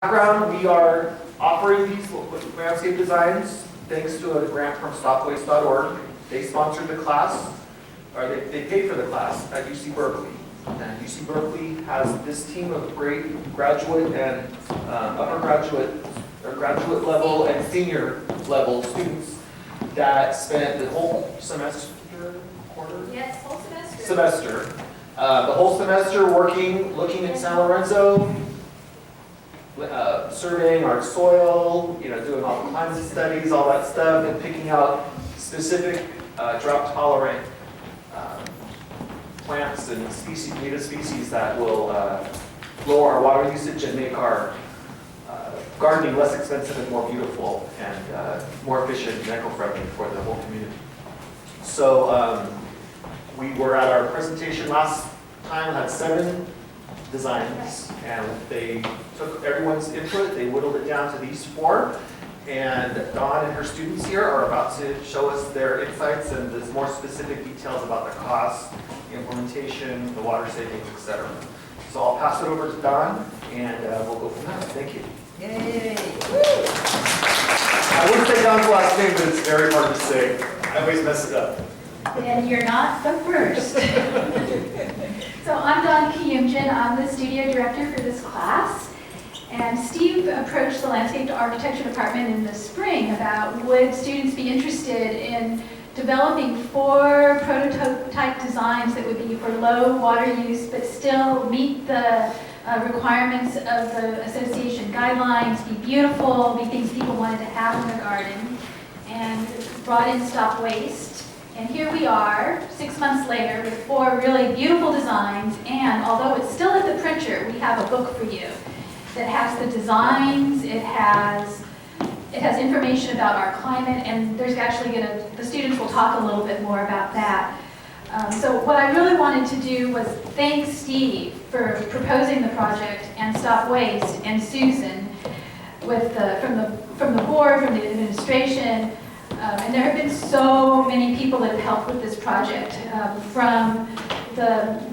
Background, we are offering these landscape designs thanks to a grant from stopwaste.org. They sponsored the class, or they paid for the class at UC Berkeley. And UC Berkeley has this team of great graduate and upper graduate, or graduate level and senior level students that spent the whole semester, quarter? Yes, whole semester. The whole semester looking at San Lorenzo, surveying our soil, doing all kinds of studies, all that stuff, and picking out specific drought-tolerant plants and species, native species that will lower our water usage and make our gardening less expensive and more beautiful and more efficient and eco-friendly for the whole community. So we were at our presentation last time, had 7 designs, and they took everyone's input, they whittled it down to these 4, and Dawn and her students here are about to show us their insights and the more specific details about the cost, the implementation, the water savings, etc. So I'll pass it over to Dawn, and we'll go from there. Thank you. Yay! I wouldn't say Dawn's last name, but it's very hard to say. I always mess it up. And you're not the first. So I'm Dawn Kiyumjin. I'm the studio director for this class. And Steve approached the Landscape Architecture Department in the spring about would students be interested in developing 4 prototype designs that would be for low water use but still meet the requirements of the association guidelines, be beautiful, be things people wanted to have in their garden, and brought in Stop Waste. And here we are, 6 months later, with 4 really beautiful designs, and although it's still at the printer, we have a book for you that has the designs, it has information about our climate, and there's actually the students will talk a little bit more about that. So what I really wanted to do was thank Steve for proposing the project, and Stop Waste, and Susan from the board, from the administration. And there have been so many people that have helped with this project.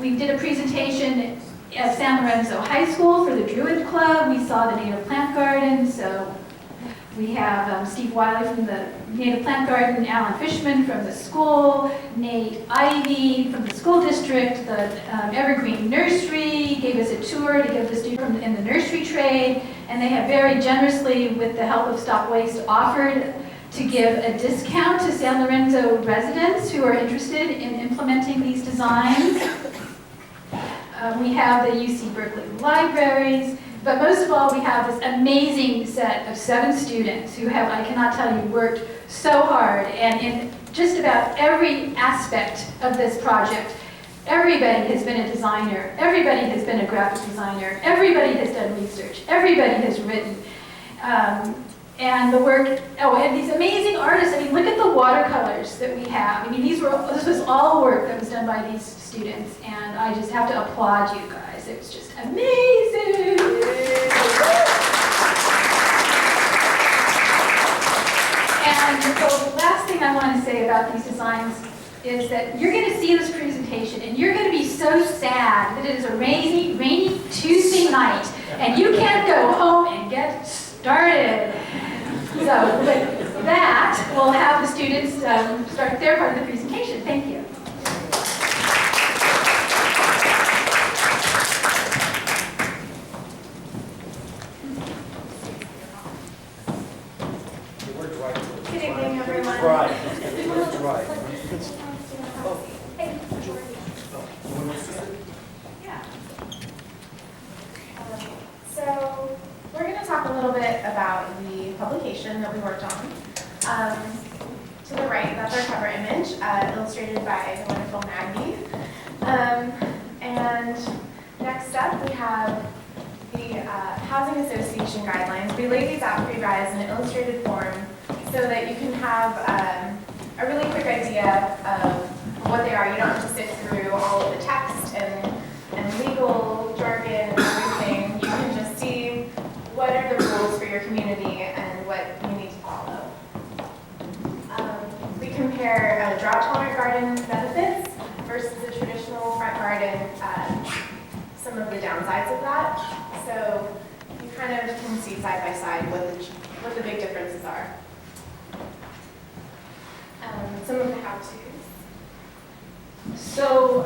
We did a presentation at San Lorenzo High School for the Druid Club. We saw the Native Plant Garden. So we have Steve Wiley from the Native Plant Garden, Alan Fishman from the school, Nate Ivy from the school district, the Evergreen Nursery gave us a tour to give the students in the nursery trade. And they have very generously, with the help of Stop Waste, offered to give a discount to San Lorenzo residents who are interested in implementing these designs. We have the UC Berkeley libraries, but most of all, we have this amazing set of 7 students who have, I cannot tell you, worked so hard, and in just about every aspect of this project, everybody has been a designer, everybody has been a graphic designer, everybody has done research, everybody has written. And the work, and these amazing artists, I mean, look at the watercolors that we have. I mean, this was all work that was done by these students, and I just have to applaud you guys. It was just amazing. And the last thing I want to say about these designs is that you're going to see this presentation, and you're going to be so sad that it is a rainy Tuesday night, and you can't go home and get started. So with that, we'll have the students start their part of the presentation. Thank you. Good evening, everyone. So we're going to talk a little bit about the publication that we worked on. To the right, that's our cover image, illustrated by the wonderful Maggie. And next up, we have the Housing Association guidelines. We laid these out for you guys in an illustrated form so that you can have a really quick idea of what they are. You don't have to sit through all of the text and legal jargon and everything. You can just see what are the rules for your community and what you need to follow. We compare drought-tolerant garden benefits versus a traditional front garden, some of the downsides of that. So you kind of can see side by side what the big differences are. Some of the how-tos. So,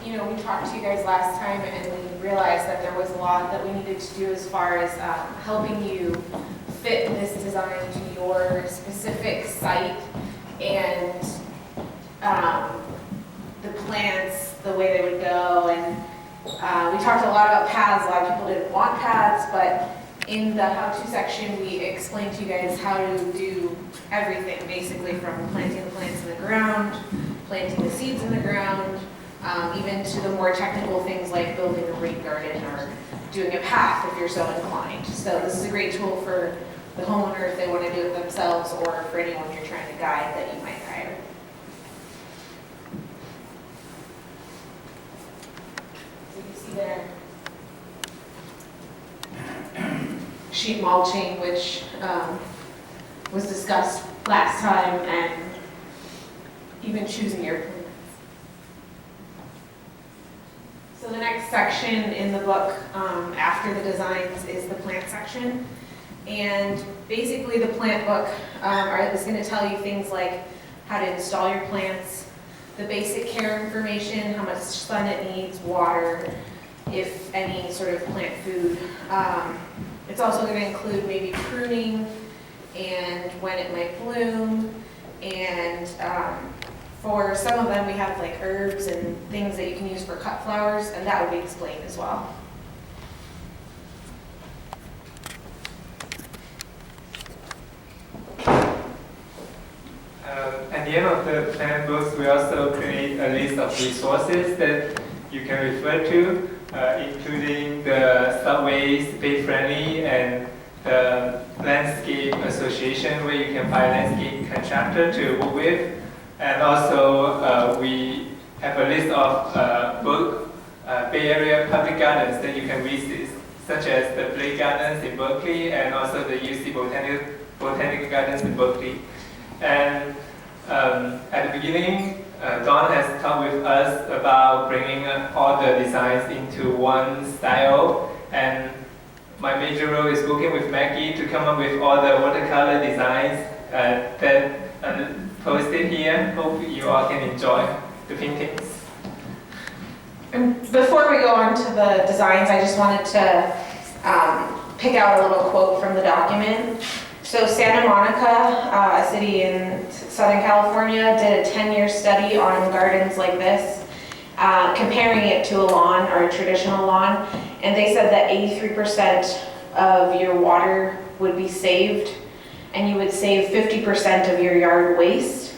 we talked to you guys last time and we realized that there was a lot that we needed to do as far as helping you fit this design to your specific site and the plants, the way they would go. And we talked a lot about paths. A lot of people didn't want paths, but in the how-to section, we explained to you guys how to do everything, basically from planting the plants in the ground, planting the seeds in the ground, even to the more technical things like building a rain garden or doing a path if you're so inclined. So this is a great tool for the homeowner if they want to do it themselves, or for anyone you're trying to guide that you might hire. So you see there sheet mulching, which was discussed last time, and even choosing your plants. So the next section in the book after the designs is the plant section. And basically the plant book is going to tell you things like how to install your plants, the basic care information, how much sun it needs, water, if any sort of plant food. It's also going to include maybe pruning and when it might bloom. And for some of them we have like herbs and things that you can use for cut flowers, and that would be explained as well. At the end of the plan books, we also create a list of resources that you can refer to, including the subways, pay-friendly, and the landscape association where you can find landscape contractor to work with. And also we have a list of Bay Area public gardens that you can visit, such as the Blake Gardens in Berkeley and also the UC Botanical Gardens in Berkeley. And at the beginning, Dawn has talked with us about bringing all the designs into one style, and my major role is working with Maggie to come up with all the watercolor designs that are posted here. Hope you all can enjoy the paintings. And before we go on to the designs, I just wanted to pick out a little quote from the document. So Santa Monica, a city in Southern California, did a 10-year study on gardens like this, comparing it to a lawn or a traditional lawn. And they said that 83% of your water would be saved, and you would save 50% of your yard waste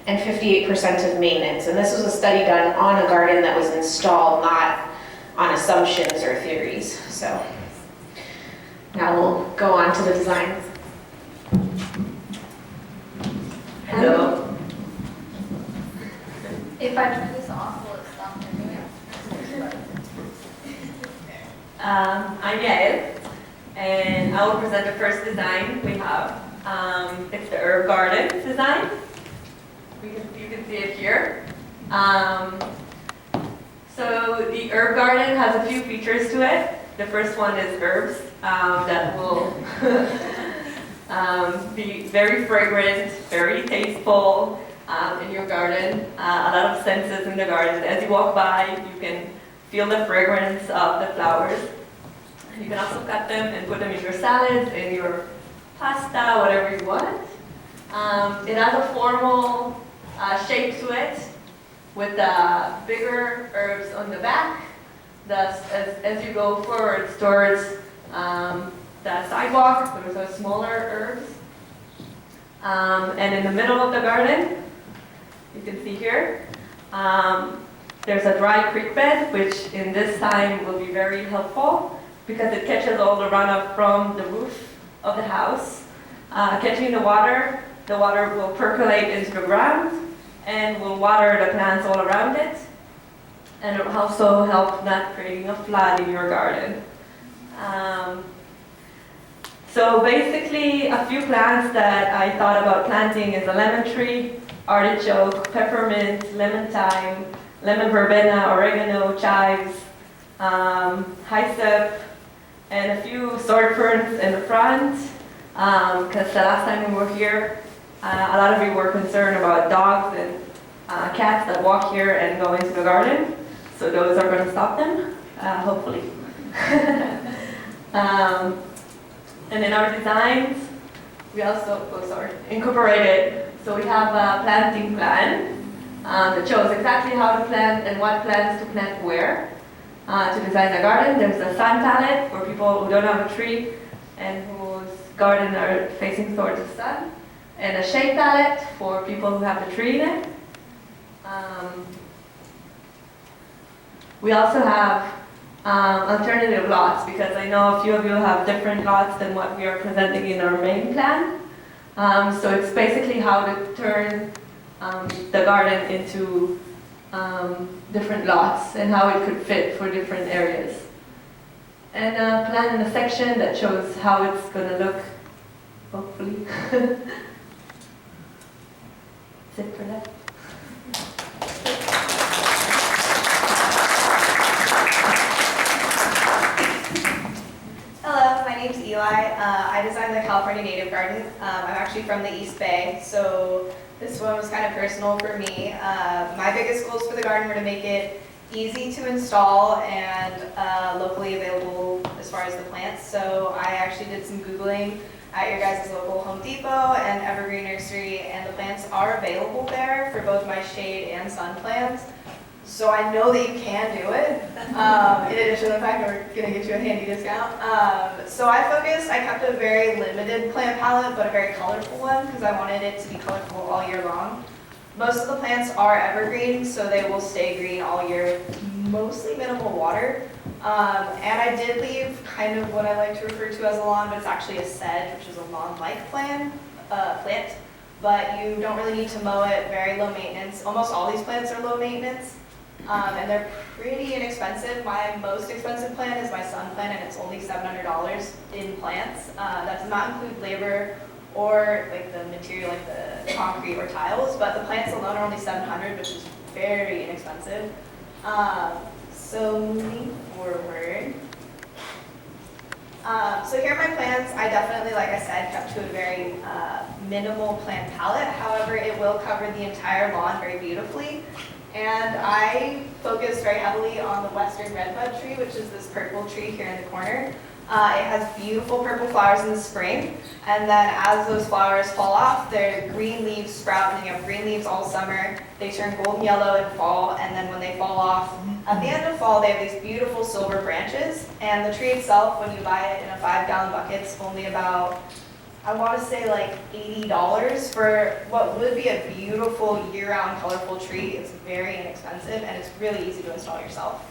and 58% of maintenance. And this was a study done on a garden that was installed, not on assumptions or theories. So now we'll go on to the designs. Hello. If I turn this off, will it stop anyway? I'm Yael, and I will present the first design we have. It's the herb garden design. You can see it here. So the herb garden has a few features to it. The first one is herbs that will be very fragrant, very tasteful in your garden. A lot of senses in the garden. As you walk by, you can feel the fragrance of the flowers. You can also cut them and put them in your salads, in your pasta, whatever you want. It has a formal shape to it with bigger herbs on the back. Thus, as you go forward towards the sidewalk, there's a smaller herbs. And in the middle of the garden, you can see here, there's a dry creek bed, which in this time will be very helpful because it catches all the runoff from the roof of the house. Catching the water will percolate into the ground and will water the plants all around it. And it will also help not creating a flood in your garden. So basically, a few plants that I thought about planting is a lemon tree, artichoke, peppermint, lemon thyme, lemon verbena, oregano, chives, hyssop, and a few sword ferns in the front, because the last time we were here, a lot of you were concerned about dogs and cats that walk here and go into the garden, so those are going to stop them, hopefully. And in our designs, we also incorporated, so we have a planting plan that shows exactly how to plant and what plants to plant where to design a garden. There's a sun palette for people who don't have a tree and whose garden are facing towards the sun, and a shade palette for people who have the tree in it. We also have alternative lots, because I know a few of you have different lots than what we are presenting in our main plan. So it's basically how to turn the garden into different lots and how it could fit for different areas. And a plan in a section that shows how it's going to look, hopefully. That's it for that. Hello, my name's Eli. I designed the California Native Garden. I'm actually from the East Bay, so this one was kind of personal for me. My biggest goals for the garden were to make it easy to install and locally available as far as the plants. So I actually did some Googling at your guys' local Home Depot and Evergreen Nursery, and the plants are available there for both my shade and sun plants. So I know that you can do it, in addition to the fact that we're going to get you a handy discount. So I kept a very limited plant palette, but a very colorful one, because I wanted it to be colorful all year long. Most of the plants are evergreen, so they will stay green all year, mostly minimal water. And I did leave kind of what I like to refer to as a lawn, but it's actually a sedge, which is a lawn-like plant. But you don't really need to mow it, very low maintenance. Almost all these plants are low maintenance. And they're pretty inexpensive. My most expensive plant is my sun plant, and it's only $700 in plants. That does not include labor or like the material, like the concrete or tiles, but the plants alone are only $700, which is very inexpensive. So moving forward. So here are my plants. I definitely, like I said, kept to a very minimal plant palette. However, it will cover the entire lawn very beautifully. And I focused very heavily on the western redbud tree, which is this purple tree here in the corner. It has beautiful purple flowers in the spring, and then as those flowers fall off, their green leaves sprout, and you have green leaves all summer. They turn golden yellow in fall, and then when they fall off, at the end of fall, they have these beautiful silver branches. And the tree itself, when you buy it in a 5-gallon bucket, it's only about, I want to say like $80 for what would be a beautiful year-round colorful tree. It's very inexpensive, and it's really easy to install yourself.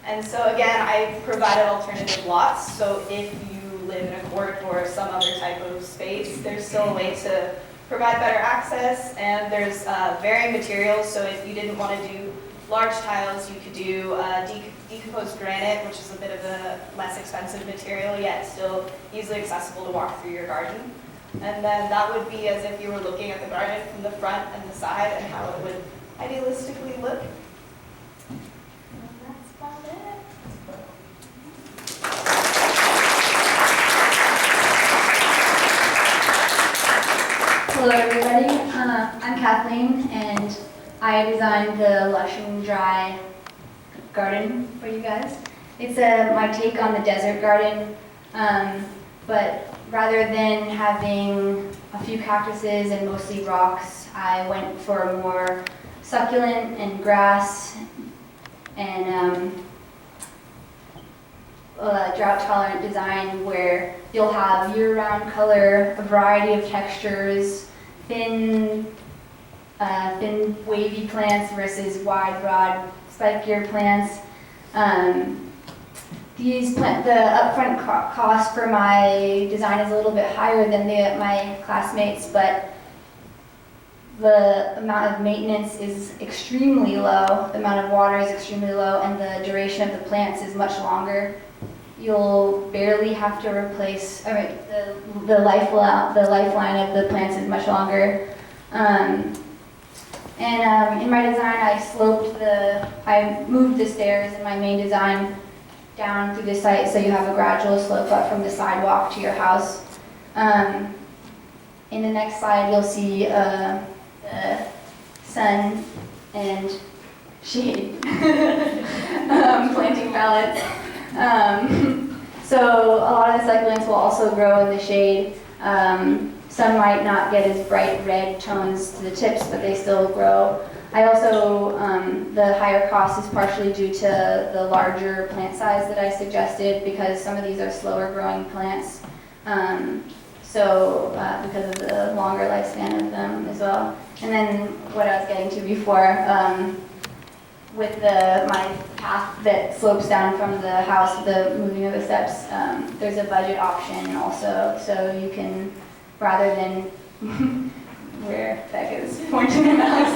And so again, I provided alternative lots, so if you live in a court or some other type of space, there's still a way to provide better access, and there's varying materials, so if you didn't want to do large tiles, you could do decomposed granite, which is a bit of a less expensive material, yet still easily accessible to walk through your garden. And then that would be as if you were looking at the garden from the front and the side and how it would idealistically look. Hello everybody, I'm Kathleen, and I designed the Lush and Dry garden for you guys. It's my take on the desert garden, but rather than having a few cactuses and mostly rocks, I went for a more succulent and grass and drought-tolerant design where you'll have year-round color, a variety of textures, thin wavy plants versus wide, broad, spikier plants. The upfront cost for my design is a little bit higher than my classmates, but the amount of maintenance is extremely low, the amount of water is extremely low, and the duration of the plants is much longer. You'll barely have to replace, the lifeline of the plants is much longer. In my design, I moved the stairs in my main design down through the site, so you have a gradual slope up from the sidewalk to your house. In the next slide, you'll see sun and shade planting pallets. So a lot of the succulents will also grow in the shade. Some might not get as bright red tones to the tips, but they still grow. I also, the higher cost is partially due to the larger plant size that I suggested, because some of these are slower growing plants. Because of the longer lifespan of them as well. And then what I was getting to before, with my path that slopes down from the house, the moving of the steps, there's a budget option also, so you can, rather than where Becca's pointing her mouse,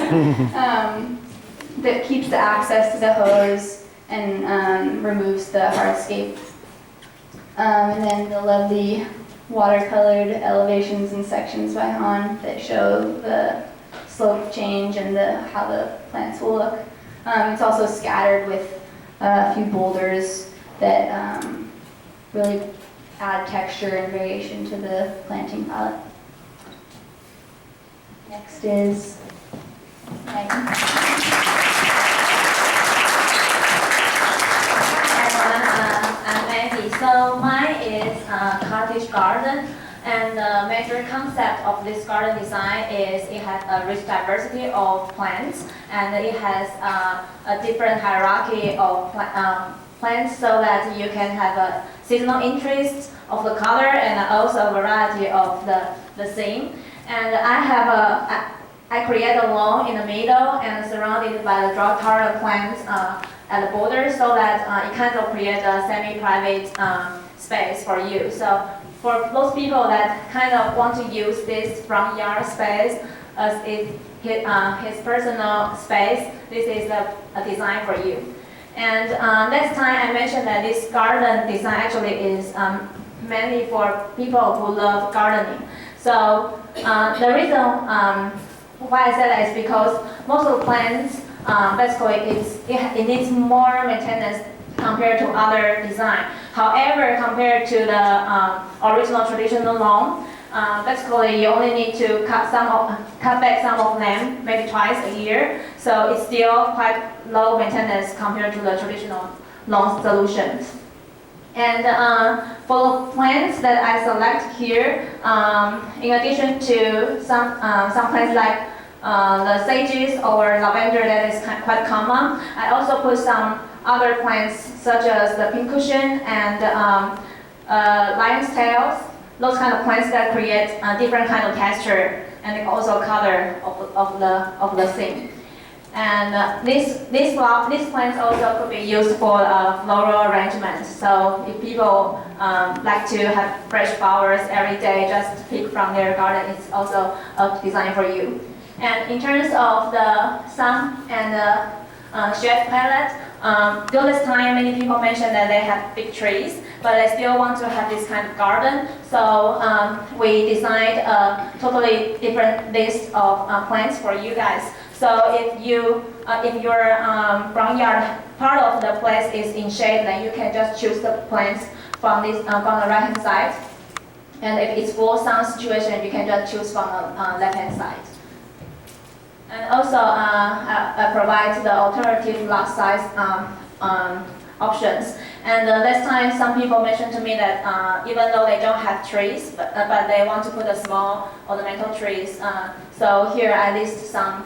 that keeps the access to the hose and removes the hardscape. And then the lovely watercolored elevations and sections by Han that show the slope change and how the plants will look. It's also scattered with a few boulders that really add texture and variation to the planting palette. Next is Megan. I'm Maggie. So mine is a cottage garden, and the major concept of this garden design is it has a rich diversity of plants, and it has a different hierarchy of plants, so that you can have a seasonal interest of the color and also a variety of the theme. And I create a lawn in the middle and surrounded by the drought tolerant plants at the border, so that it kind of creates a semi-private space for you. So for those people that kind of want to use this front yard space as his personal space, this is a design for you. And next time I mentioned that this garden design actually is mainly for people who love gardening. So the reason why I said that is because most of the plants, basically it needs more maintenance compared to other design. However, compared to the original traditional lawn, basically you only need to cut back some of them maybe twice a year. So it's still quite low maintenance compared to the traditional lawn solutions. And for the plants that I select here, in addition to some plants like the sages or lavender that is quite common, I also put some other plants such as the pincushion and lion's tails, those kind of plants that create a different kind of texture and also color of the thing. And these plants also could be used for floral arrangement. So if people like to have fresh flowers every day, just pick from their garden, it's also a design for you. And in terms of the sun and the shade palette, during this time many people mentioned that they have big trees, but they still want to have this kind of garden. So we designed a totally different list of plants for you guys. So if your front yard part of the place is in shade, then you can just choose the plants from the right hand side. And if it's full sun situation, you can just choose from the left hand side. And also I provide the alternative lot size options. And last time some people mentioned to me that even though they don't have trees, but they want to put a small ornamental trees. So here I list some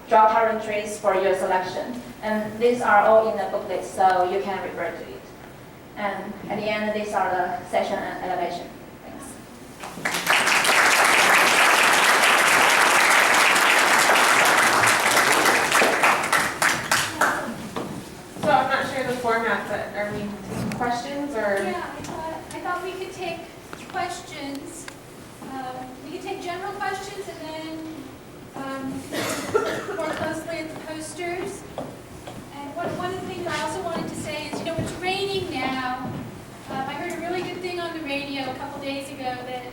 drought tolerant trees for your selection. And these are all in the booklet, so you can refer to it. And at the end, these are the section and elevation. Thanks. So I'm not sure the format, but are we taking questions or? Yeah, I thought we could take questions. We could take general questions and then more closely at the posters. And one of the things I also wanted to say is, it's raining now. I heard a really good thing on the radio a couple days ago that,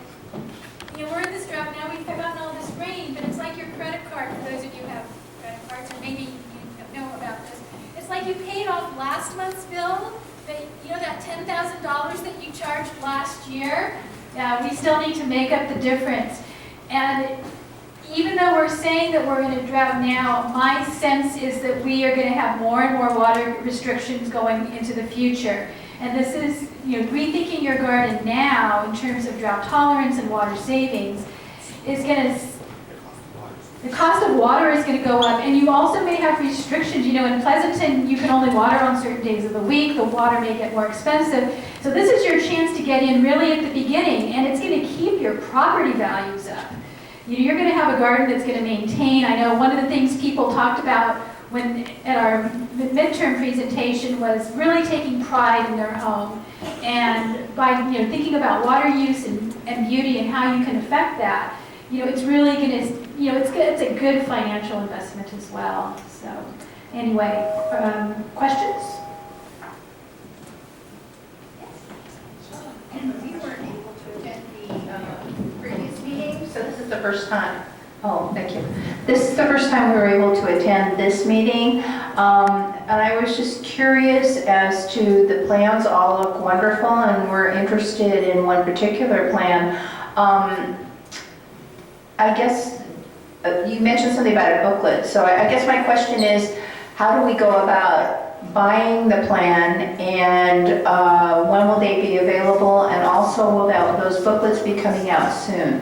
we're in this drought now, we've gotten all this rain, but it's like your credit card, for those of you who have credit cards, or maybe you know about this. It's like you paid off last month's bill, but you know that $10,000 that you charged last year? Yeah, we still need to make up the difference. And even though we're saying that we're in a drought now, my sense is that we are going to have more and more water restrictions going into the future. And this is, rethinking your garden now in terms of drought tolerance and water savings is going to, the cost of water is going to go up, and you also may have restrictions. In Pleasanton, you can only water on certain days of the week. The water may get more expensive. So this is your chance to get in really at the beginning, and it's going to keep your property values up. You're going to have a garden that's going to maintain. I know one of the things people talked about when at our midterm presentation was really taking pride in their home, and by thinking about water use and beauty and how you can affect that. It's really going to, it's a good financial investment as well. So, anyway, questions? We weren't able to attend the previous meeting, so this is the first time. Oh, thank you. This is the first time we were able to attend this meeting, and I was just curious as to the plans. All look wonderful, and we're interested in one particular plan. I guess you mentioned something about a booklet, so I guess my question is, how do we go about buying the plan, and when will they be available, and also will those booklets be coming out soon?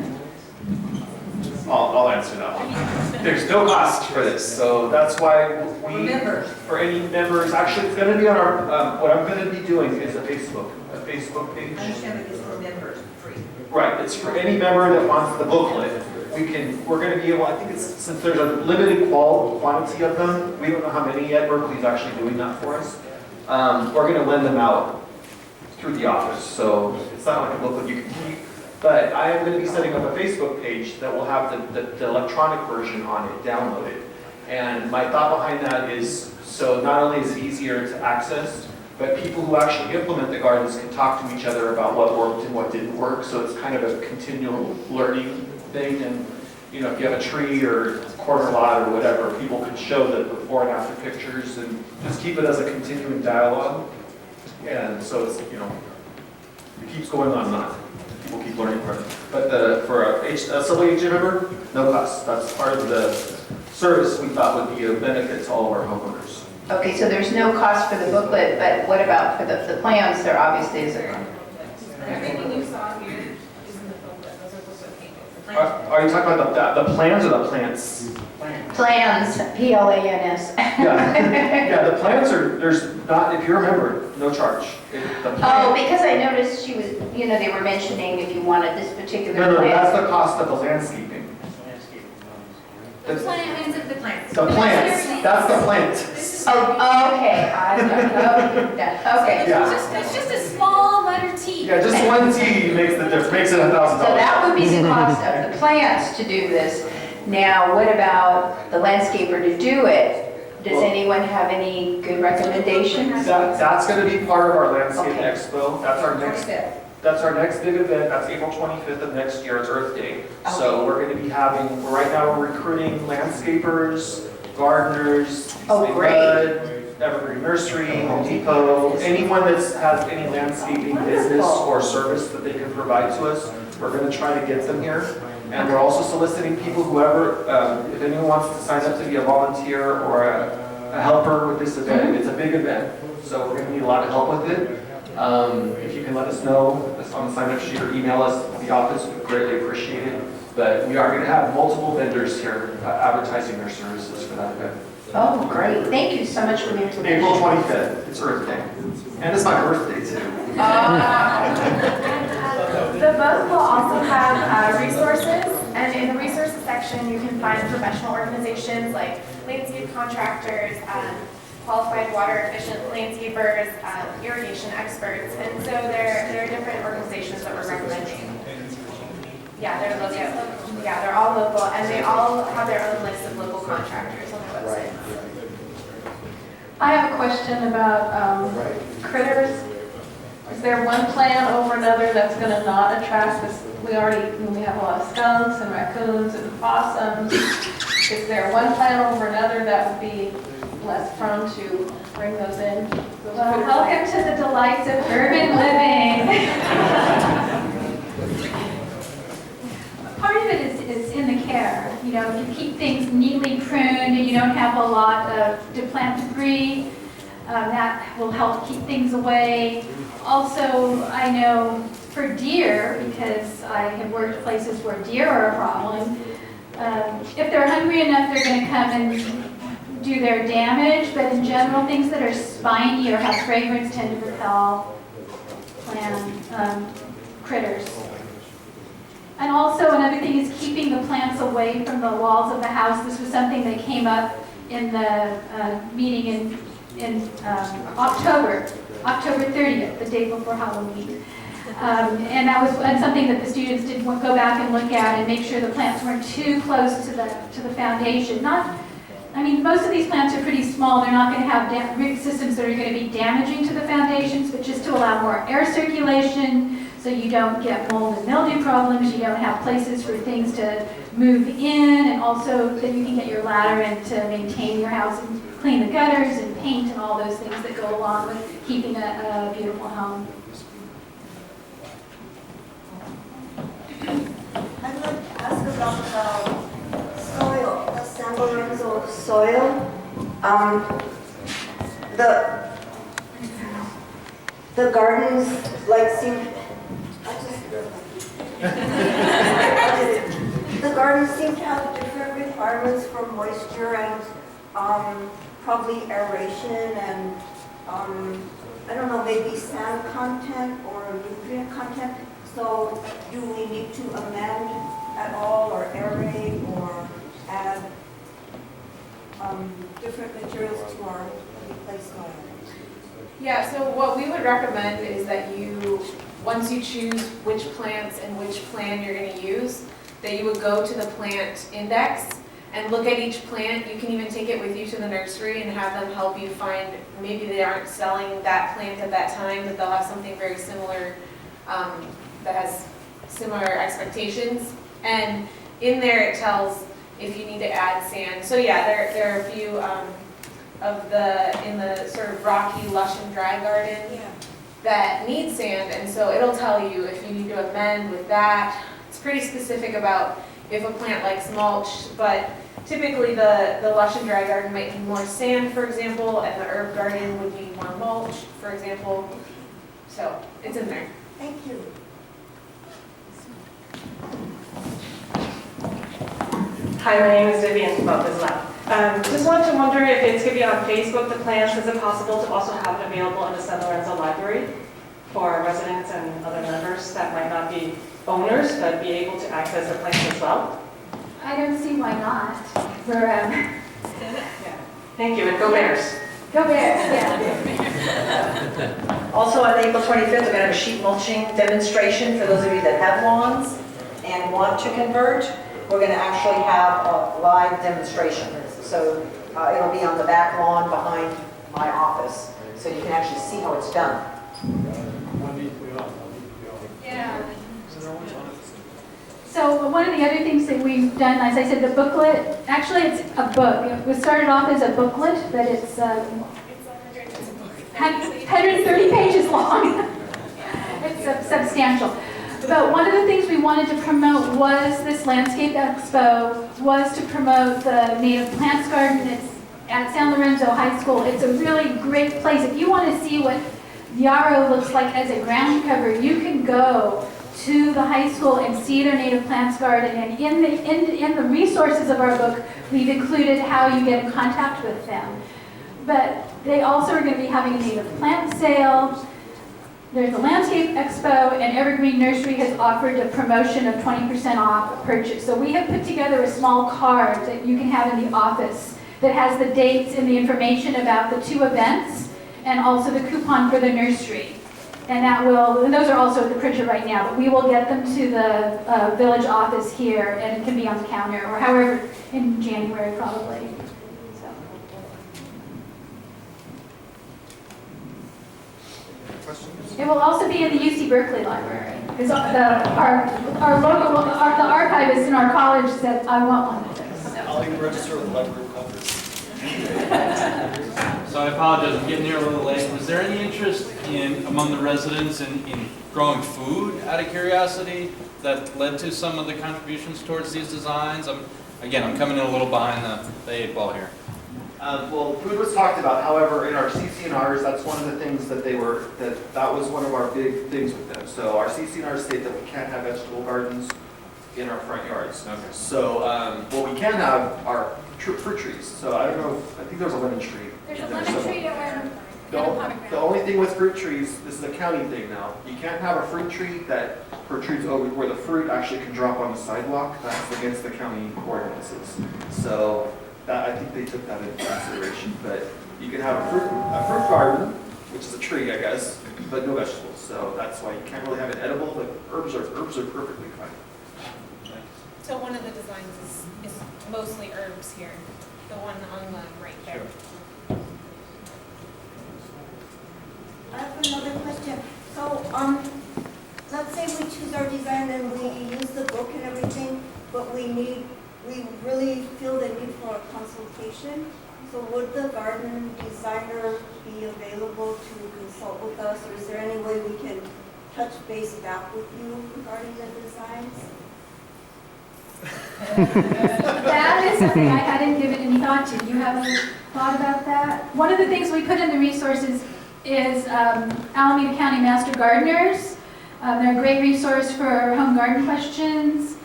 I'll answer that one. There's no cost for this, so that's why for any members, actually it's going to be on our, what I'm going to be doing is a Facebook page. I understand that it's for members, free. Right, it's for any member that wants the booklet. We're going to be able, I think it's, since there's a limited quantity of them, we don't know how many yet. Berkeley's actually doing that for us. We're going to lend them out through the office, so it's not like a booklet you can keep. But I am going to be setting up a Facebook page that will have the electronic version on it, downloaded. And my thought behind that is, so not only is it easier to access, but people who actually implement the gardens can talk to each other about what worked and what didn't work. So it's kind of a continual learning thing. And if you have a tree or corner lot or whatever, people can show the before and after pictures and just keep it as a continuing dialogue. And so it's, it keeps going on and on. People keep learning from it. But for a SLVHA member, no cost. That's part of the service we thought would be a benefit to all of our homeowners. Okay, so there's no cost for the booklet, but what about for the plans? There obviously is a. Everything you saw here is in the booklet. Those are booklet pages. The plans. Are you talking about the plans or the plants? Plans, P-L-A-N-S. Yeah, the plans are, there's not, if you remember, no charge. Oh, because I noticed she was, they were mentioning if you wanted this particular No, plan. that's the cost of the landscaping. The plans of the plants. The plants, that's the plant. Oh, okay. Okay. Yeah. It's just a small letter T. Yeah, just one T makes the difference, makes it $1,000. So that would be the cost of the plants to do this. Now, what about the landscaper to do it? Does anyone have any good recommendations? That's going to be part of our landscape Okay. expo. That's our next big event. That's April 25th of next year. It's Earth Day. So we're going to be having, right now we're recruiting landscapers, gardeners, Great. Evergreen Nursery, Home Depot, anyone that has any landscaping business or service that they can provide to us. We're going to try to get them here. And we're also soliciting people, whoever, if anyone wants to sign up to be a volunteer or a helper with this event. It's a big event, so we're going to need a lot of help with it. If you can let us know on the sign-up sheet or email us at the office, we'd greatly appreciate it. But we are going to have multiple vendors here advertising their services for that event. Oh, great. Thank you so much for the information. April 25th, it's Earth Day. And it's my birthday too. The book will also have resources, and in the resources section, you can find professional organizations like landscape contractors, qualified water efficient landscapers, irrigation experts, and so there are different organizations that we're recommending. Yeah, they're local. Yeah, they're all local, and they all have their own list of local contractors on their website. I have a question about critters. Is there one plant over another that's going to not attract this? We have a lot of skunks and raccoons and possums. Is there one plant over another that would be less prone to bring those in? Those Well, critters? welcome to the delights of urban living. Part of it is in the care. You know, if you keep things neatly pruned and you don't have a lot of plant debris, that will help keep things away. Also, I know for deer, because I have worked places where deer are a problem, if they're hungry enough, they're going to come and do their damage, but in general, things that are spiny or have fragrance tend to repel critters. And also another thing is keeping the plants away from the walls of the house. This was something that came up in the meeting in October 30th, the day before Halloween. And that was something that the students did go back and look at and make sure the plants weren't too close to the foundation. I mean, most of these plants are pretty small. They're not going to have root systems that are going to be damaging to the foundations, but just to allow more air circulation so you don't get mold and mildew problems, you don't have places for things to move in, and also that you can get your ladder in to maintain your house and clean the gutters and paint and all those things that go along with keeping a beautiful home. I'd like to ask about the soil, the San Lorenzo soil. The gardens seem. The gardens seem to have different requirements for moisture and probably aeration and I don't know, maybe sand content or nutrient content. So do we need to amend at all or aerate or add different materials to our clay soil? Yeah, so what we would recommend is that you, once you choose which plants and which plan you're going to use, that you would go to the plant index and look at each plant. You can even take it with you to the nursery and have them help you find, maybe they aren't selling that plant at that time, but they'll have something very similar that has similar expectations. And in there it tells if you need to add sand. So yeah, there are a few in the sort of rocky, lush and dry garden that need sand, and so it'll tell you if you need to amend with that. It's pretty specific about if a plant likes mulch, but typically the lush and dry garden might need more sand, for example, and the herb garden would need more mulch, for example. So it's in there. Thank you. Hi, my name is Vivian from Business Lab. Just wanted to wonder if it's going to be on Facebook, the plans. Is it possible to also have it available in the San Lorenzo Library for residents and other members that might not be owners, but be able to access the plans as well? I don't see why not. Thank you, and go Bears. Go Bears, Also on April 25th, we're going to have a sheet mulching demonstration for those of you that have lawns and want to convert. We're going to actually have a live demonstration. So it'll be on the back lawn behind my office, so you can actually see how it's done. Yeah. So one of the other things that we've done, as I said, the booklet, actually it's a book. It was started off as a booklet, but it's 130 pages long. It's substantial. But one of the things we wanted to promote was this landscape expo, was to promote the native plants garden. It's at San Lorenzo High School. It's a really great place. If you want to see what Yarrow looks like as a ground cover, you can go to the high school and see their native plants garden. And in the resources of our book, we've included how you get in contact with them. But they also are going to be having a native plant sale. There's a landscape expo, and Evergreen Nursery has offered a promotion of 20% off purchase. So we have put together a small card that you can have in the office that has the dates and the information about the two events, and also the coupon for the nursery. And those are also at the printer right now, but we will get them to the village office here, and it can be on the counter, or however, in January probably. It will also be in the UC Berkeley Library, because the archivist in our college said, I want one of those. I'll even register with the library cover. So I apologize, I'm getting here a little late. Was there any interest among the residents in growing food, out of curiosity, that led to some of the contributions towards these designs? I'm coming in a little behind the 8 ball here. Well, food was talked about. However, in our CCNRs, that's one of the things that that was one of our big things with them. So our CCNRs state that we can't have vegetable gardens in our front yards. Okay. So what we can have are fruit trees. So I don't know, I think there's a lemon tree. There's a in there lemon somewhere. tree and The only thing with fruit trees, this is a county thing now, you can't have a fruit tree that protrudes over where the fruit actually can drop on the sidewalk. That's against the county ordinances. So that, I think they took that into consideration. But you can have a fruit garden, which is a tree, I guess, but no vegetables. So that's why you can't really have it edible, but herbs are perfectly fine. So one of the designs is mostly herbs here, the one on the right there. I have another question. So, let's say we choose our design and we use the book and everything, but we really feel the need for a consultation. So would the garden designer be available to consult with us, or is there any way we can touch base back with you regarding the designs? That is something I hadn't given any thought to. You have any thought about that? One of the things we put in the resources is Alameda County Master Gardeners. They're a great resource for home garden questions.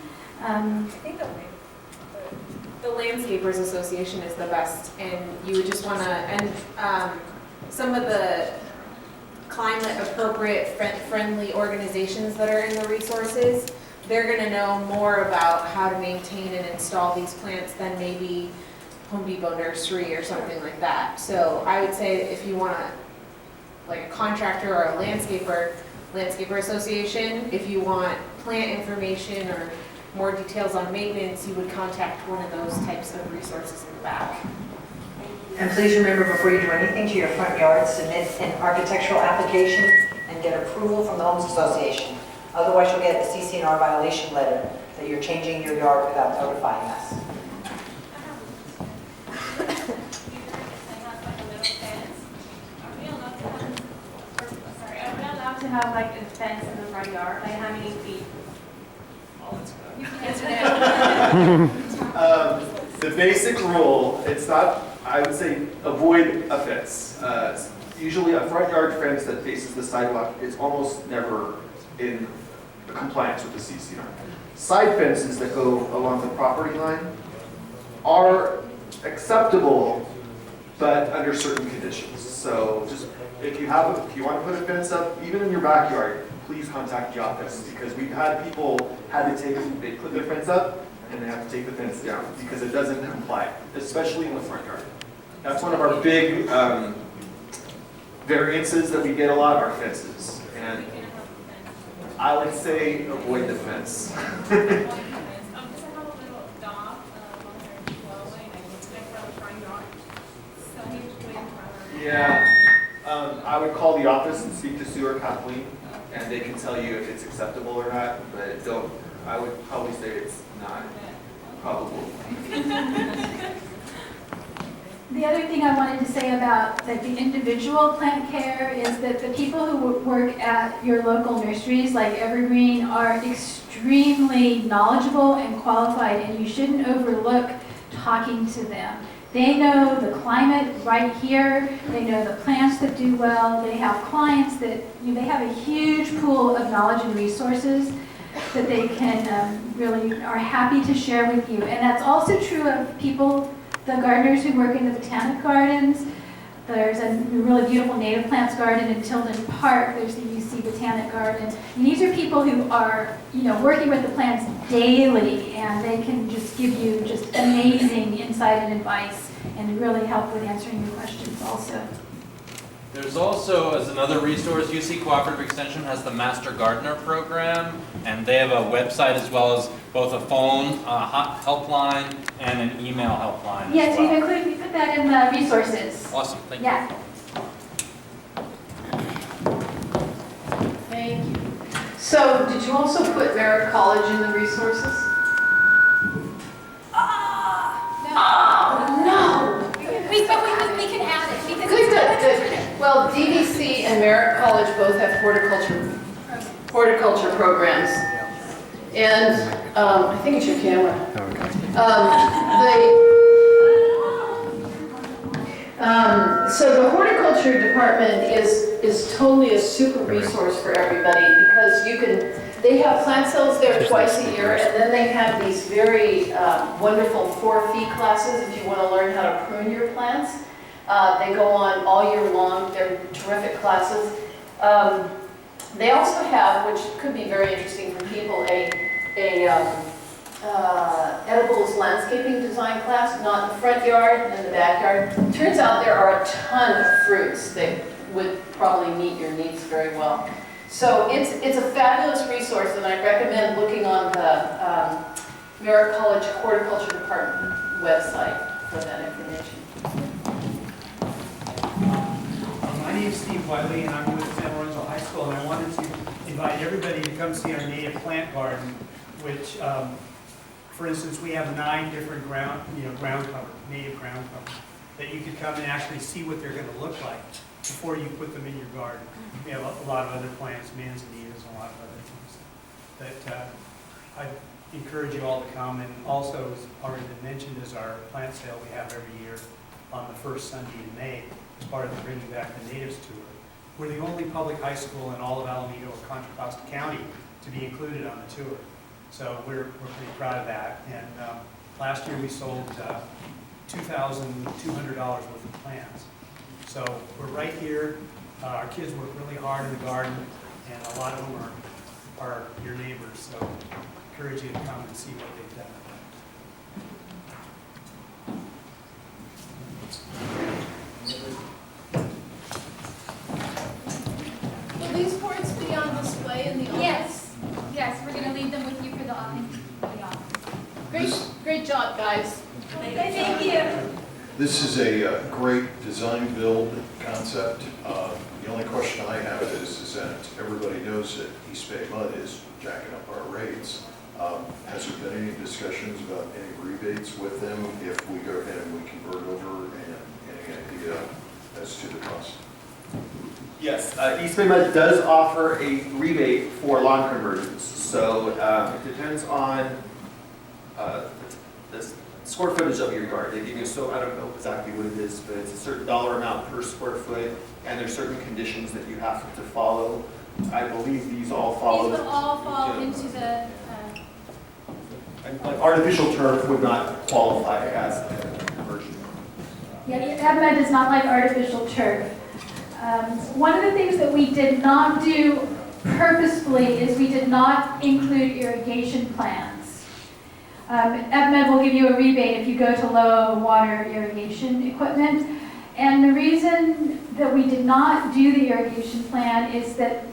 I think the Landscapers Association is the best, and you would just want to, and some of the climate appropriate friendly organizations that are in the resources, they're going to know more about how to maintain and install these plants than maybe Home Depot Nursery or something like that. So I would say if you want to, like a contractor or a landscaper association, if you want plant information or more details on maintenance, you would contact one of those types of resources in the back. And please remember, before you do anything to your front yard, submit an architectural application and get approval from the Homes Association. Otherwise, you'll get a CCNR violation letter that you're changing your yard without notifying us. To have like a fence in the front yard, like how many feet? The basic rule, it's not, I would say, avoid a fence. Usually a front yard fence that faces the sidewalk is almost never in compliance with the CCNR. Side fences that go along the property line are acceptable, but under certain conditions. So just, if you want to put a fence up, even in your backyard, please contact the office, because we've had people they put their fence up and they have to take the fence down because it doesn't comply, especially in the front yard. That's one of our big variances that we get a lot, are fences. And I would say avoid the fence. Yeah. I would call the office and speak to Sue or Kathleen, and they can tell you if it's acceptable or not, but I would probably say it's not probable. The other thing I wanted to say about the individual plant care is that the people who work at your local nurseries like Evergreen are extremely knowledgeable and qualified, and you shouldn't overlook talking to them. They know the climate right here, they know the plants that do well, they have clients that, they have a huge pool of knowledge and resources that they can really are happy to share with you. And that's also true of people, the gardeners who work in the botanic gardens. There's a really beautiful native plants garden in Tilden Park. There's the UC Botanic Garden. And these are people who are, working with the plants daily, and they can just give you just amazing insight and advice, and really help with answering your questions also. There's also, as another resource, UC Cooperative Extension has the Master Gardener Program, and they have a website as well as both a phone helpline and an email helpline Yes, as well. we put that in the resources. Awesome, thank you. Yeah. Thank you. So, did you also put Merritt College in the resources? No. We and Merritt College both have horticulture programs. And I think it's your camera. So the horticulture department is totally a super resource for everybody because they have plant sales there twice a year, and then they have these very wonderful 4-fee classes if you want to learn how to prune your plants. They go on all year long. They're terrific classes. They also have, which could be very interesting for people, a edibles landscaping design class, not the front yard and the backyard. Turns out there are a ton of fruits that would probably meet your needs very well. So it's a fabulous resource, and I recommend looking on the Merritt College Horticulture Department website for that information. My name is Steve Wiley, and I'm with San Lorenzo High School, and I wanted to invite everybody to come see our native plant garden, which, for instance, we have 9 different native ground cover, that you could come and actually see what they're going to look like before you put them in your garden. We have a lot of other plants, manzanitas, and a lot of other things that I encourage you all to come. And also, as already been mentioned, is our plant sale we have every year on the first Sunday in May as part of the Bringing Back the Natives tour. We're the only public high school in all of Alameda or Contra Costa County to be included on the tour. So we're pretty proud of that. And last year we sold $2,200 worth of plants. So we're right here. Our kids work really hard in the garden, and a lot of them are your neighbors. So I encourage you to come and see what they've done. Will these boards be on display in the office? Yes, we're going to leave them with you for the office. Great job, guys. Thank you. This is a great design build concept. The only question I have is that everybody knows that East Bay Mud is jacking up our rates. Has there been any discussions about any rebates with them if we go ahead and we convert over, and any idea as to the cost? Yes, East Bay Mud does offer a rebate for lawn conversions. So it depends on the square footage of your yard. They give you, so I don't know exactly what it is, but it's a certain dollar amount per square foot, and there's certain conditions that you have to follow. I believe these all follow. These will all fall into the... Like artificial turf would not qualify as a conversion. Yeah, AdMed does not like artificial turf. One of the things that we did not do purposefully is we did not include irrigation plans. AdMed will give you a rebate if you go to low water irrigation equipment. And the reason that we did not do the irrigation plan is that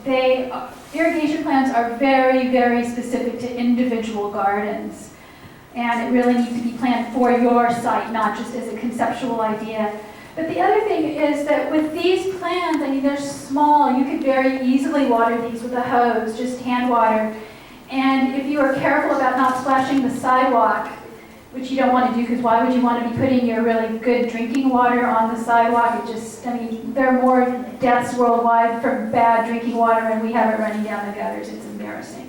irrigation plans are very, very specific to individual gardens. And it really needs to be planned for your site, not just as a conceptual idea. But the other thing is that with these plants, I mean, they're small. You could very easily water these with a hose, just hand water. And if you are careful about not splashing the sidewalk, which you don't want to do, because why would you want to be putting your really good drinking water on the sidewalk? It just, I mean, there are more deaths worldwide from bad drinking water, and we have it running down the gutters. It's embarrassing.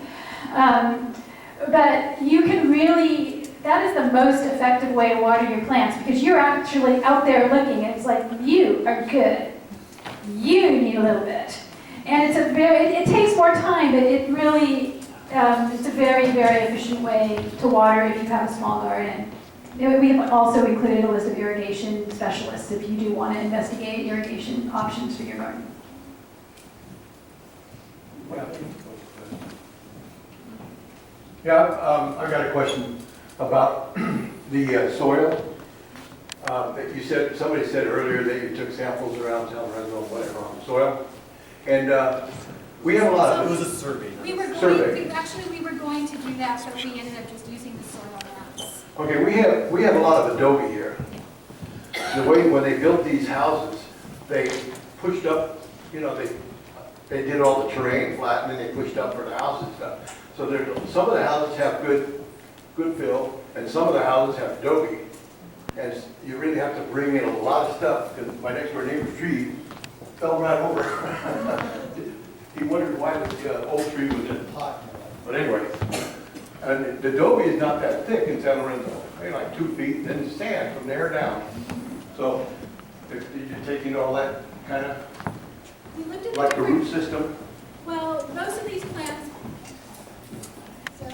But you can really, that is the most effective way to water your plants, because you're actually out there looking, and it's like, you are good. You need a little bit. And it's it takes more time, but it really, it's a very, very efficient way to water if you have a small garden. We have also included a list of irrigation specialists if you do want to investigate irrigation options for your garden. Yeah, I've got a question about the soil. You said, somebody said earlier that you took samples around San Lorenzo, whatever, on the soil. And we have a lot of... It was a survey. We were going to do that, but we ended up just using the soil maps. Okay, we have a lot of adobe here. The way, when they built these houses, they pushed up, you know, they did all the terrain flat, and then they pushed up for the house and stuff. So some of the houses have good fill, and some of the houses have adobe. And you really have to bring in a lot of stuff, because my next door neighbor's tree fell right over. He wondered why the oak tree was in the pot. But anyway, and the adobe is not that thick in San Lorenzo, maybe like 2 feet, and then the sand from there down. So if you're taking all that kind of, We looked at like the different- root system. Well, most of these plants, so,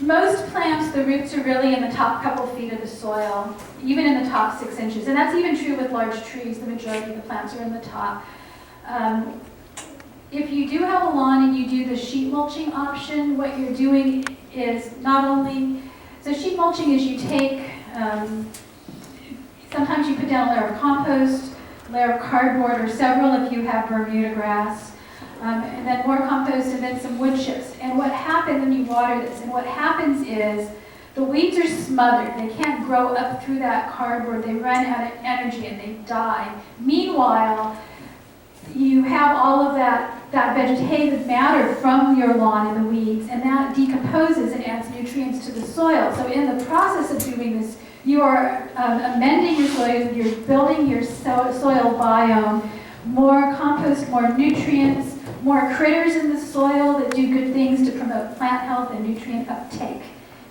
most plants, the roots are really in the top couple feet of the soil, even in the top 6 inches. And that's even true with large trees. The majority of the plants are in the top. If you do have a lawn and you do the sheet mulching option, what you're doing is not only, so sheet mulching is you take, sometimes you put down a layer of compost, layer of cardboard, or several if you have Bermuda grass, and then more compost, and then some wood chips. And what happens when you water this, and what happens is the weeds are smothered. They can't grow up through that cardboard. They run out of energy and they die. Meanwhile, you have all of that vegetative matter from your lawn and the weeds, and that decomposes and adds nutrients to the soil. So in the process of doing this, you are amending your soil, you're building your soil biome, more compost, more nutrients, more critters in the soil that do good things to promote plant health and nutrient uptake.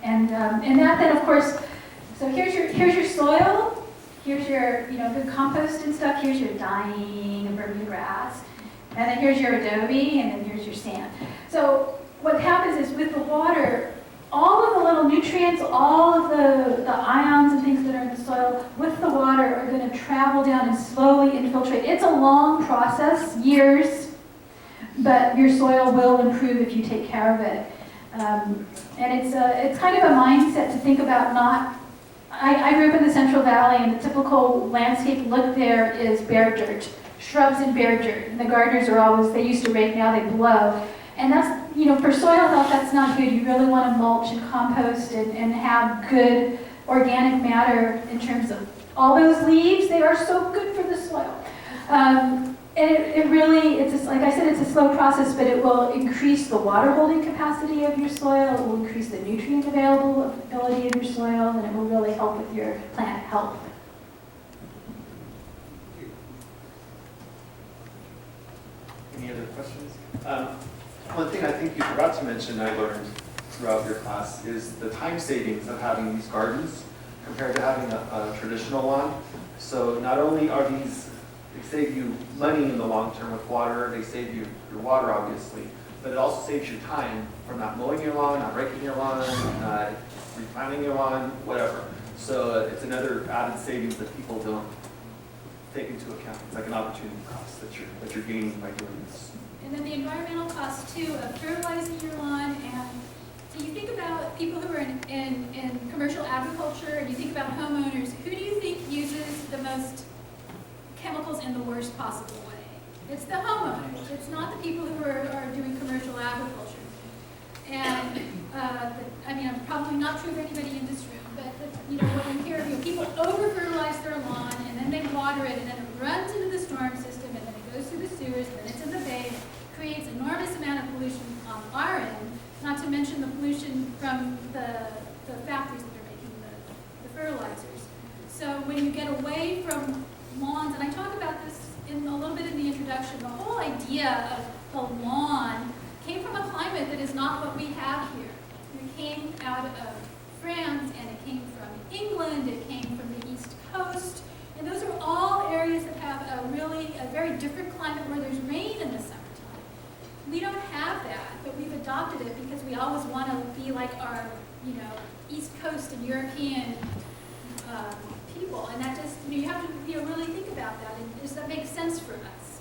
And that then, of course, so here's your soil, here's your good compost and stuff, here's your dying Bermuda grass, and then here's your adobe, and then here's your sand. So what happens is with the water, all of the little nutrients, all of the ions and things that are in the soil with the water are going to travel down and slowly infiltrate. It's a long process, years, but your soil will improve if you take care of it. And it's kind of a mindset to think about not, I grew up in the Central Valley, and the typical landscape look there is bare dirt, shrubs and bare dirt. And the gardeners are always, they used to rake, now they blow. And that's, for soil health, that's not good. You really want to mulch and compost and have good organic matter in terms of all those leaves. They are so good for the soil. And it really, it's just, like I said, it's a slow process, but it will increase the water holding capacity of your soil. It will increase the nutrient availability of your soil, and it will really help with your plant health. Any other questions? One thing I think you forgot to mention I learned throughout your class is the time savings of having these gardens compared to having a traditional lawn. So not only are these, they save you money in the long term with water, they save you your water obviously, but it also saves you time from not mowing your lawn, not raking your lawn, not replanting your lawn, whatever. So it's another added savings that people don't take into account. It's like an opportunity cost that you're gaining by doing this. And then the environmental cost too of fertilizing your lawn. And so you think about people who are in commercial agriculture, and you think about homeowners. Who do you think uses the most chemicals in the worst possible way? It's the homeowners. It's not the people who are doing commercial agriculture. And I'm probably not true of anybody in this room, but what you hear, people over-fertilize their lawn, and then they water it, and then it runs into the storm system, and then it goes through the sewers, and then it's in the bay. It creates enormous amount of pollution on our end, not to mention the pollution from the factories that are making the fertilizers. So when you get away from lawns, and I talk about this in a little bit in the introduction, the whole idea of the lawn came from a climate that is not what we have here. It came out of France, and it came from England, it came from the East Coast, and those are all areas that have a very different climate where there's rain in the summertime. We don't have that, but we've adopted it because we always want to be like our, East Coast and European people, and that just, you have to really think about that, and does that make sense for us?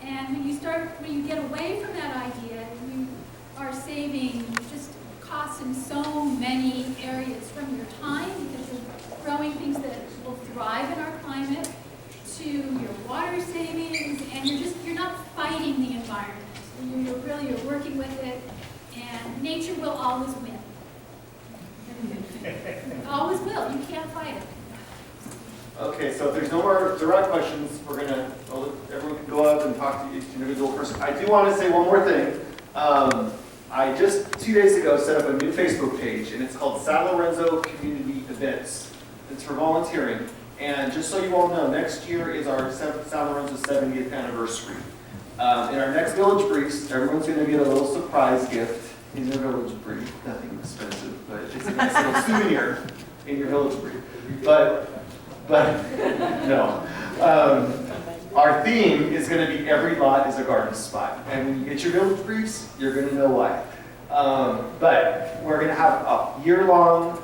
And when you get away from that idea, you are saving just costs in so many areas, from your time, because you're growing things that will thrive in our climate, to your water savings, and you're not fighting the environment. You're working with it, and nature will always win. Always will. You can't fight it. Okay, so if there's no more direct questions, everyone can go up and talk to each individual person. I do want to say one more thing. I just 2 days ago set up a new Facebook page, and it's called San Lorenzo Community Events. It's for volunteering. And just so you all know, next year is our San Lorenzo 70th anniversary. In our next village briefs, everyone's going to get a little surprise gift in your village brief. Nothing expensive, but it's a nice little souvenir in your village brief. But no. Our theme is going to be every lot is a garden spot. And when you get your village briefs, you're going to know why. But we're going to have a year-long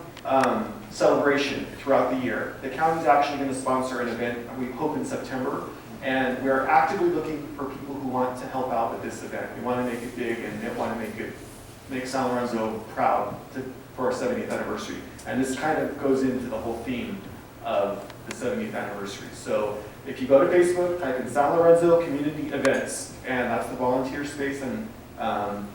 celebration throughout the year. The county's actually going to sponsor an event, we hope in September, and we're actively looking for people who want to help out with this event. We want to make it big and want to make San Lorenzo proud for our 70th anniversary. And this kind of goes into the whole theme of the 70th anniversary. So if you go to Facebook, type in San Lorenzo Community Events, and that's the volunteer space, and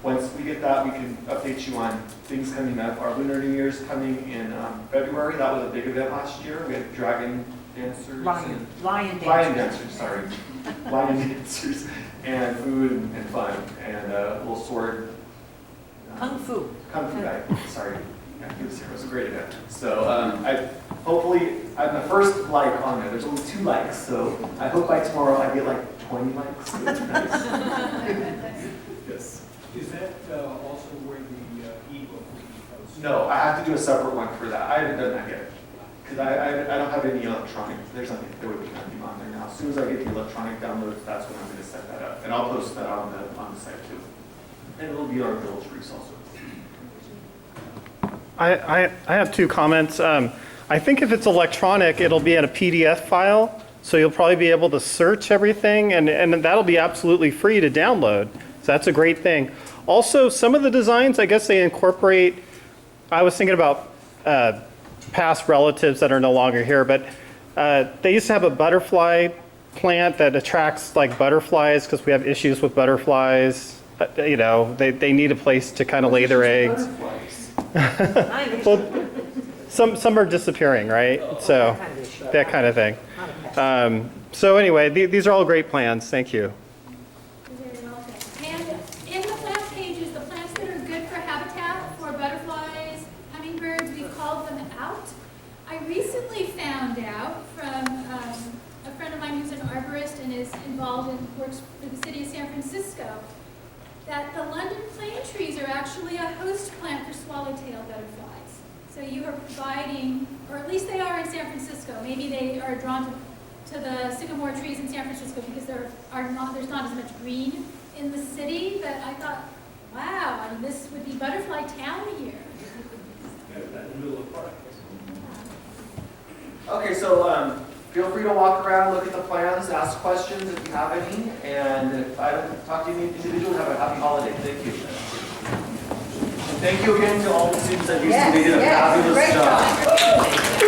once we get that, we can update you on things coming up. Our Lunar New Year's coming in February. That was a big event last year. We had dragon dancers. Lion dancers, sorry. Lion dancers, and food and fun, and a little sword. Kung Fu. Kung Fu guy, sorry. Yeah, he was here. It was a great event. So I'm the first like on there. There's only 2 likes, so I hope by tomorrow I get like 20 likes. So it's nice. Yes. Is that also where the ebook will be posted? No, I have to do a separate one for that. I haven't done that yet. Because I don't have any electronic, there would be nothing on there now. As soon as I get the electronic downloads, that's when I'm going to set that up. And I'll post that on the site too. And it'll be on our village briefs also. I have 2 comments. I think if it's electronic, it'll be in a PDF file. So you'll probably be able to search everything, and that'll be absolutely free to download. So that's a great thing. Also, some of the designs, I guess they incorporate, I was thinking about past relatives that are no longer here, but they used to have a butterfly plant that attracts like butterflies because we have issues with butterflies. You know, they need a place to kind of lay their eggs. Well, some are disappearing, right? So that kind of thing. So anyway, these are all great plans. Thank you. And in the plant pages, the plants that are good for habitat for butterflies, hummingbirds, we've called them out. I recently found out from a friend of mine who's an arborist and is involved and works for the city of San Francisco that the London plane trees are actually a host plant for swallowtail butterflies. So you are providing, or at least they are in San Francisco. Maybe they are drawn to the sycamore trees in San Francisco because there's not as much green in the city. But I thought, wow, I mean, this would be butterfly town here. Okay, so feel free to walk around, look at the plans, ask questions if you have any, and if I don't talk to any individual, have a happy holiday. Thank you. Thank you again to all the students at UC. They did a fabulous job.